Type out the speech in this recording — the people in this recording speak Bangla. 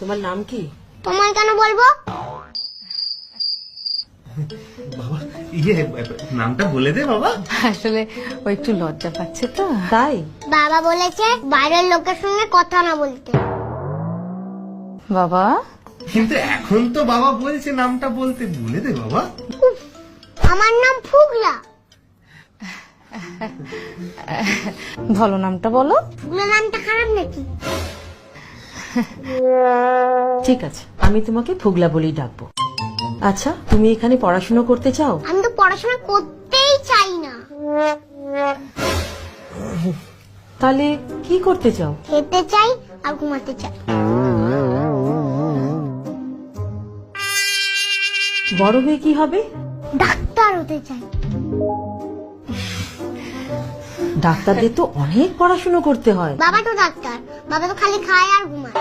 তোমার নাম কি? তোমায় কেন বলবো? বাবা নামটা বলে দে বাবা। আসলে ও একটু লজ্জা পাচ্ছে তো তাই? বাবা বলেছে বাইরের লোকের সঙ্গে কথা না বলতে। বাবা। কিন্তু এখন তো বাবা বলছে নামটা বলতে, বলে দে বাবা। আমার নাম ফুগলা। ভালো নামটা বলো। ফুগলা নামটা খারাপ নাকি? ঠিক আছে, আমি তোমাকে ফুগলা বলেই ডাকবো। আচ্ছা, তুমি এখানে পড়াশোনা করতে চাও? আমি তো পড়াশোনা করতেই চাই না। তাহলে কি করতে চাও? খেতে চাই আর ঘুমাতে চাই। বড় হয়ে কি হবে? ডাক্তার হতে চাই। ডাক্তারদের তো অনেক পড়াশোনা করতে হয়। বাবা তো ডাক্তার, বাবা তো খালি খায় আর ঘুমায়।